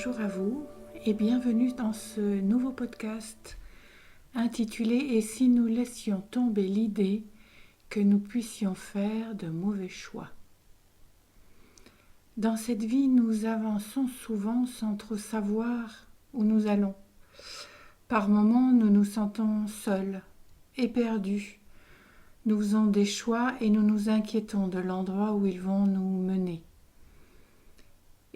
bonjour à vous et bienvenue dans ce nouveau podcast intitulé « Et si nous laissions tomber l'idée que nous puissions faire de mauvais choix ?» Dans cette vie, nous avançons souvent sans trop savoir où nous allons. Par moments, nous nous sentons seuls et perdus. Nous faisons des choix et nous nous inquiétons de l'endroit où ils vont nous mener.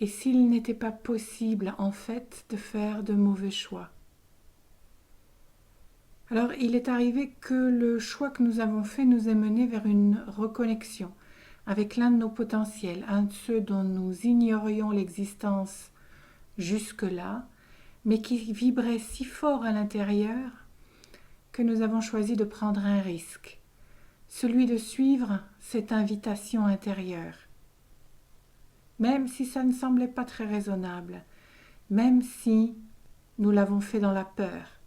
Et s'il n'était pas possible, en fait, de faire de mauvais choix? Alors, il est arrivé que le choix que nous avons fait nous ait mené vers une reconnexion avec l'un de nos potentiels, un de ceux dont nous ignorions l'existence jusque-là, mais qui vibrait si fort à l'intérieur que nous avons choisi de prendre un risque, celui de suivre cette invitation intérieure. Même si ça ne semblait pas très raisonnable, même si nous l'avons fait dans la peur,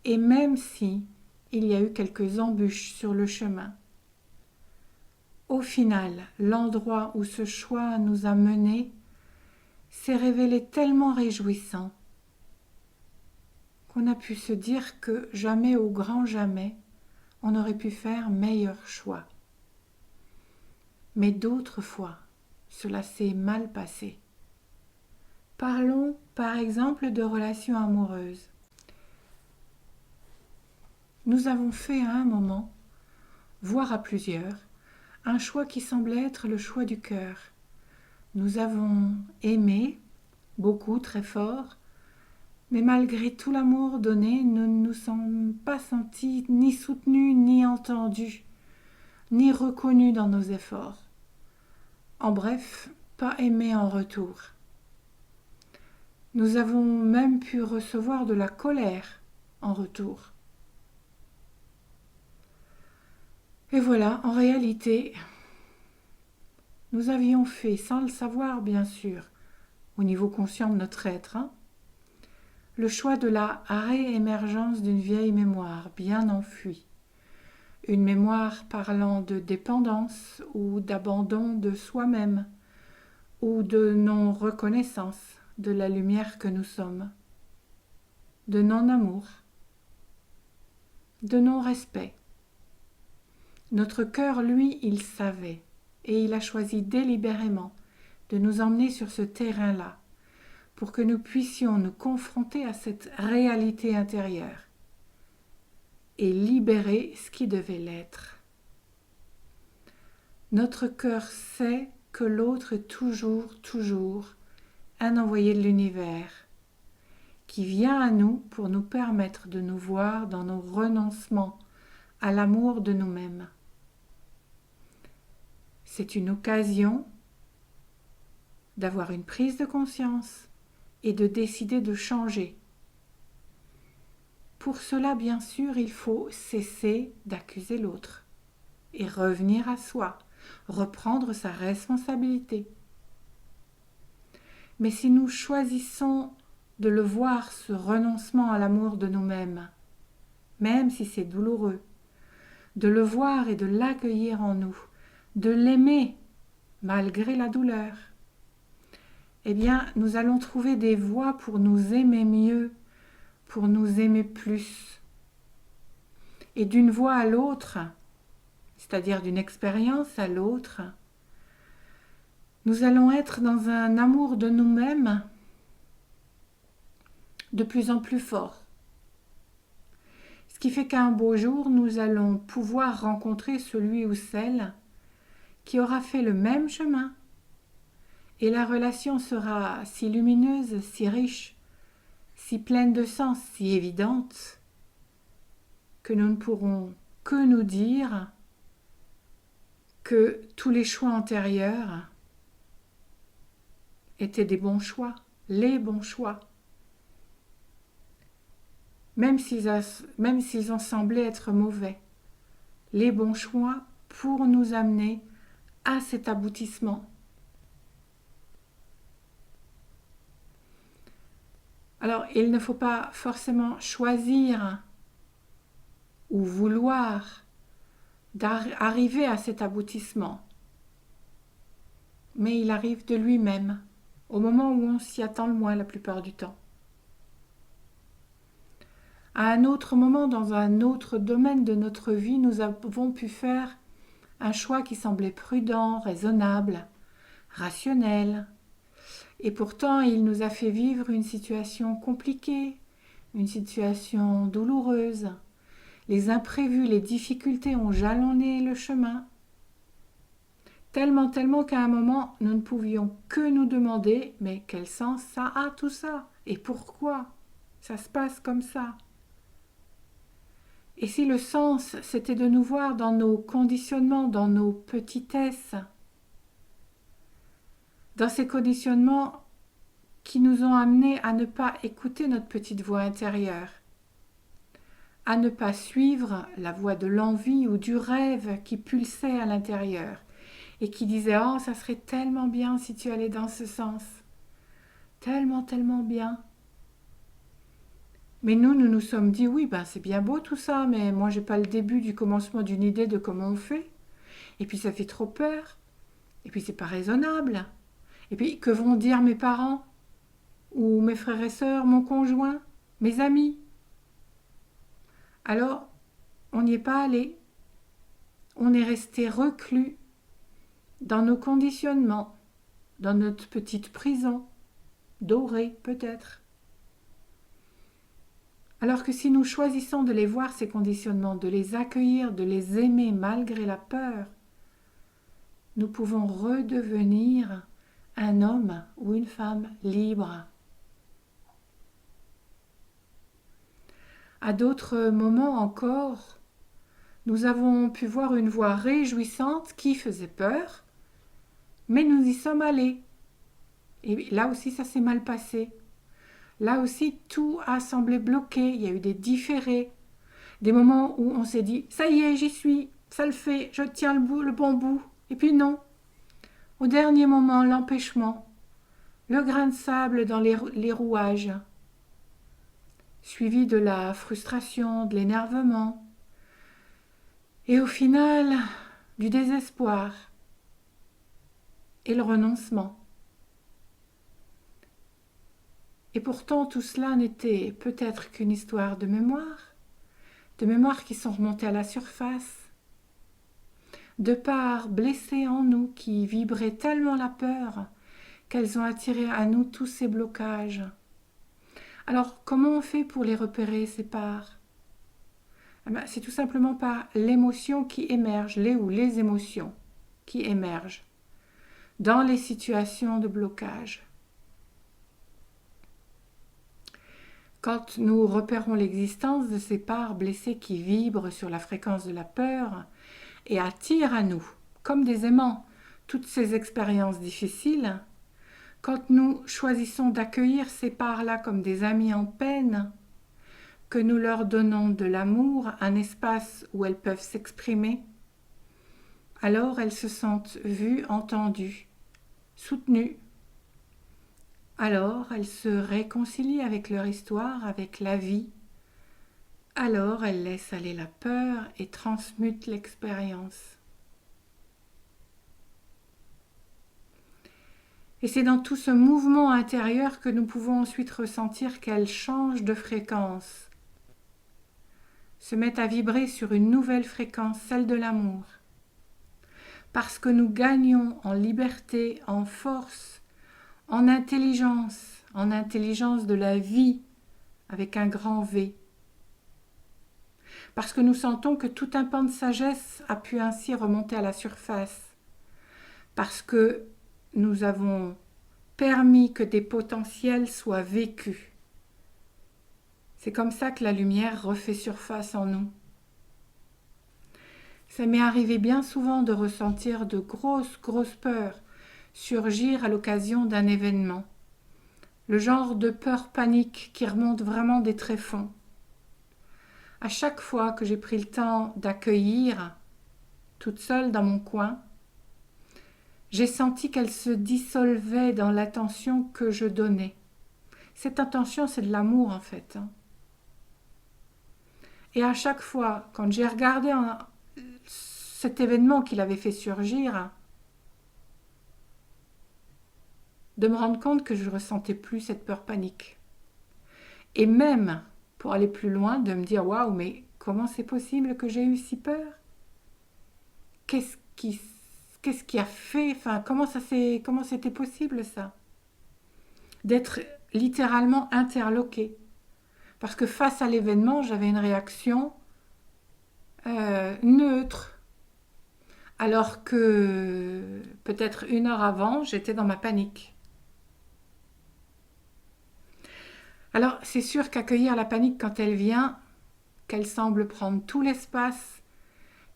et même si il y a eu quelques embûches sur le chemin. Au final, l'endroit où ce choix nous a menés s'est révélé tellement réjouissant qu'on a pu se dire que jamais au grand jamais on aurait pu faire meilleur choix. Mais d'autres fois, cela s'est mal passé. Parlons par exemple de relations amoureuses. Nous avons fait à un moment, voire à plusieurs, un choix qui semblait être le choix du cœur. Nous avons aimé, beaucoup, très fort, mais malgré tout l'amour donné, nous ne nous sommes pas sentis ni soutenus, ni entendus, ni reconnus dans nos efforts. En bref, pas aimés en retour. Nous avons même pu recevoir de la colère en retour. Et voilà, en réalité, nous avions fait, sans le savoir bien sûr, au niveau conscient de notre être, le choix de la réémergence d'une vieille mémoire bien enfuie. Une mémoire parlant de dépendance ou d'abandon de soi-même, ou de non-reconnaissance de la lumière que nous sommes, de non-amour, de non-respect. Notre cœur, lui, il savait, et il a choisi délibérément de nous emmener sur ce terrain-là, pour que nous puissions nous confronter à cette réalité intérieure et libérer ce qui devait l'être. Notre cœur sait que l'autre est toujours un envoyé de l'univers qui vient à nous pour nous permettre de nous voir dans nos renoncements à l'amour de nous-mêmes. C'est une occasion d'avoir une prise de conscience et de décider de changer. Pour cela, bien sûr, il faut cesser d'accuser l'autre et revenir à soi, reprendre sa responsabilité. Mais si nous choisissons de le voir, ce renoncement à l'amour de nous-mêmes, même si c'est douloureux, de le voir et de l'accueillir en nous, de l'aimer malgré la douleur, eh bien, nous allons trouver des voies pour nous aimer mieux, pour nous aimer plus. Et d'une voie à l'autre, c'est-à-dire d'une expérience à l'autre, nous allons être dans un amour de nous-mêmes de plus en plus fort. Ce qui fait qu'un beau jour, nous allons pouvoir rencontrer celui ou celle qui aura fait le même chemin. Et la relation sera si lumineuse, si riche, si pleine de sens, si évidente, que nous ne pourrons que nous dire que tous les choix antérieurs étaient des bons choix, les bons choix. Même s'ils en semblaient être mauvais, les bons choix pour nous amener à cet aboutissement. Alors, il ne faut pas forcément choisir ou vouloir d'arriver à cet aboutissement, mais il arrive de lui-même. au moment où on s'y attend le moins la plupart du temps. À un autre moment, dans un autre domaine de notre vie, nous avons pu faire un choix qui semblait prudent, raisonnable, rationnel. Et pourtant, il nous a fait vivre une situation compliquée, une situation douloureuse. Les imprévus, les difficultés ont jalonné le chemin. Tellement qu'à un moment, nous ne pouvions que nous demander « Mais quel sens ça a tout ça? Et pourquoi ça se passe comme ça ?» Et si le sens, c'était de nous voir dans nos conditionnements, dans nos petitesses, dans ces conditionnements qui nous ont amenés à ne pas écouter notre petite voix intérieure, à ne pas suivre la voix de l'envie ou du rêve qui pulsait à l'intérieur et qui disait « Oh, ça serait tellement bien si tu allais dans ce sens. Tellement bien. » Mais nous nous sommes dit « Oui, ben c'est bien beau tout ça, mais moi j'ai pas le début du commencement d'une idée de comment on fait. Et puis ça fait trop peur. Et puis c'est pas raisonnable. Et puis que vont dire mes parents ou mes frères et sœurs, mon conjoint, mes amis ?» Alors, on n'y est pas allé. On est resté reclus dans nos conditionnements, dans notre petite prison, dorée peut-être. Alors que si nous choisissons de les voir, ces conditionnements, de les accueillir, de les aimer malgré la peur, nous pouvons redevenir un homme ou une femme libre. À d'autres moments encore, nous avons pu voir une voie réjouissante qui faisait peur, mais nous y sommes allés. Et là aussi, ça s'est mal passé. Là aussi, tout a semblé bloqué. Il y a eu des différés. Des moments où on s'est dit « Ça y est, j'y suis, ça le fait, je tiens le bon bout. » Et puis non. Au dernier moment, l'empêchement, le grain de sable dans les rouages, suivi de la frustration, de l'énervement, et au final, du désespoir et le renoncement. Et pourtant, tout cela n'était peut-être qu'une histoire de mémoires qui sont remontées à la surface, de parts blessées en nous qui vibraient tellement la peur qu'elles ont attiré à nous tous ces blocages. Alors, comment on fait pour les repérer, ces parts ? C'est tout simplement par l'émotion qui émerge, les émotions qui émergent dans les situations de blocage. Quand nous repérons l'existence de ces parts blessées qui vibrent sur la fréquence de la peur et attirent à nous, comme des aimants, toutes ces expériences difficiles, quand nous choisissons d'accueillir ces parts-là comme des amis en peine, que nous leur donnons de l'amour, un espace où elles peuvent s'exprimer, alors elles se sentent vues, entendues, soutenues. Alors elles se réconcilient avec leur histoire, avec la vie. Alors elles laissent aller la peur et transmutent l'expérience. Et c'est dans tout ce mouvement intérieur que nous pouvons ensuite ressentir qu'elles changent de fréquence, se mettent à vibrer sur une nouvelle fréquence, celle de l'amour. Parce que nous gagnons en liberté, en force, en intelligence de la vie, avec un grand V. Parce que nous sentons que tout un pan de sagesse a pu ainsi remonter à la surface. Parce que nous avons permis que des potentiels soient vécus. C'est comme ça que la lumière refait surface en nous. Ça m'est arrivé bien souvent de ressentir de grosses peurs surgir à l'occasion d'un événement. Le genre de peur panique qui remonte vraiment des tréfonds. À chaque fois que j'ai pris le temps d'accueillir, toute seule dans mon coin, j'ai senti qu'elle se dissolvait dans l'attention que je donnais. Cette attention, c'est de l'amour en fait. Et à chaque fois, quand j'ai regardé cet événement qui l'avait fait surgir, de me rendre compte que je ne ressentais plus cette peur panique. Et même, pour aller plus loin, de me dire « Waouh, mais comment c'est possible que j'ai eu si peur ? Qu'est-ce qui a fait, enfin, comment c'était possible ça ?» D'être littéralement interloquée. Parce que face à l'événement, j'avais une réaction neutre. Alors que peut-être 1 heure avant, j'étais dans ma panique. Alors, c'est sûr qu'accueillir la panique quand elle vient, qu'elle semble prendre tout l'espace,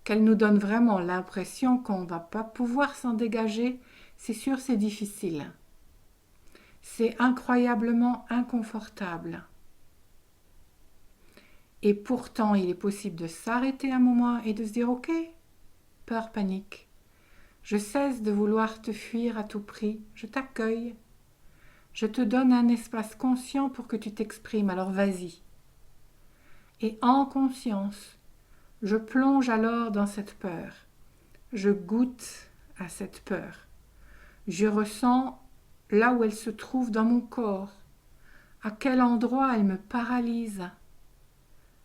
qu'elle nous donne vraiment l'impression qu'on ne va pas pouvoir s'en dégager, c'est sûr, c'est difficile. C'est incroyablement inconfortable. Et pourtant, il est possible de s'arrêter un moment et de se dire « Ok, peur, panique, je cesse de vouloir te fuir à tout prix, je t'accueille. Je te donne un espace conscient pour que tu t'exprimes, alors vas-y. » Et en conscience, je plonge alors dans cette peur. Je goûte à cette peur. Je ressens là où elle se trouve dans mon corps, à quel endroit elle me paralyse,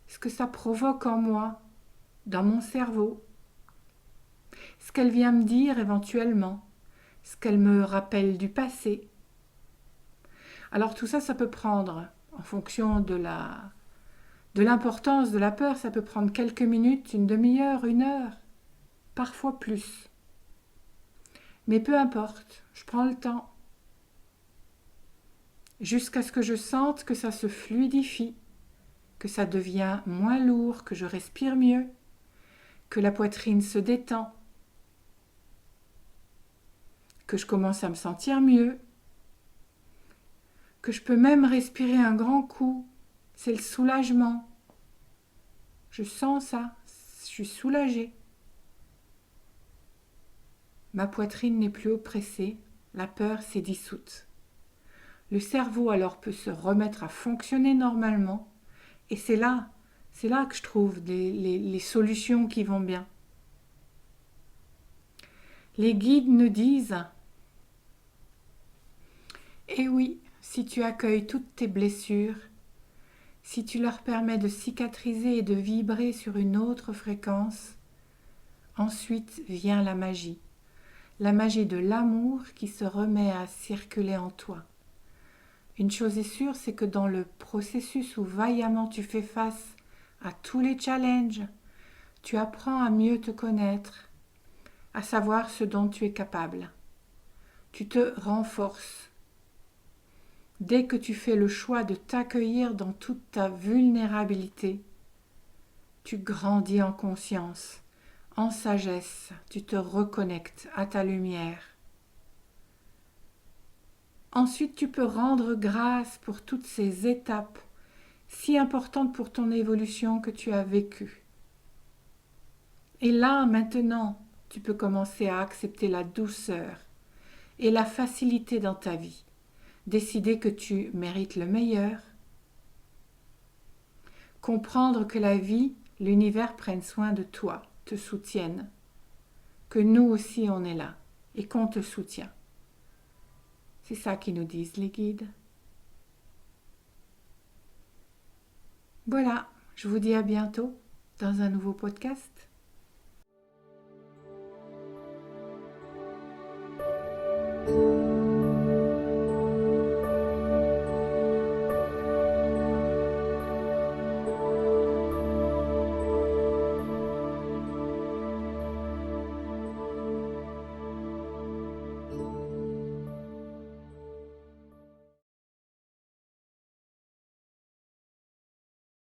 ce que ça provoque en moi, dans mon cerveau, ce qu'elle vient me dire éventuellement, ce qu'elle me rappelle du passé. Alors tout ça, ça peut prendre, en fonction de l'importance de la peur, ça peut prendre quelques minutes, une demi-heure, 1 heure, parfois plus. Mais peu importe, je prends le temps, jusqu'à ce que je sente que ça se fluidifie, que ça devient moins lourd, que je respire mieux, que la poitrine se détend, que je commence à me sentir mieux, que je peux même respirer un grand coup. C'est le soulagement. Je sens ça, je suis soulagée. Ma poitrine n'est plus oppressée, la peur s'est dissoute. Le cerveau alors peut se remettre à fonctionner normalement, et c'est là que je trouve les solutions qui vont bien. Les guides nous disent « Eh oui, si tu accueilles toutes tes blessures, si tu leur permets de cicatriser et de vibrer sur une autre fréquence, ensuite vient la magie de l'amour qui se remet à circuler en toi. Une chose est sûre, c'est que dans le processus où vaillamment tu fais face à tous les challenges, tu apprends à mieux te connaître, à savoir ce dont tu es capable. Tu te renforces. Dès que tu fais le choix de t'accueillir dans toute ta vulnérabilité, tu grandis en conscience, en sagesse, tu te reconnectes à ta lumière. Ensuite, tu peux rendre grâce pour toutes ces étapes si importantes pour ton évolution que tu as vécues. Et là, maintenant, tu peux commencer à accepter la douceur et la facilité dans ta vie. Décider que tu mérites le meilleur. Comprendre que la vie, l'univers prennent soin de toi, te soutiennent. Que nous aussi on est là et qu'on te soutient. C'est ça qu'ils nous disent les guides. Voilà, je vous dis à bientôt dans un nouveau podcast.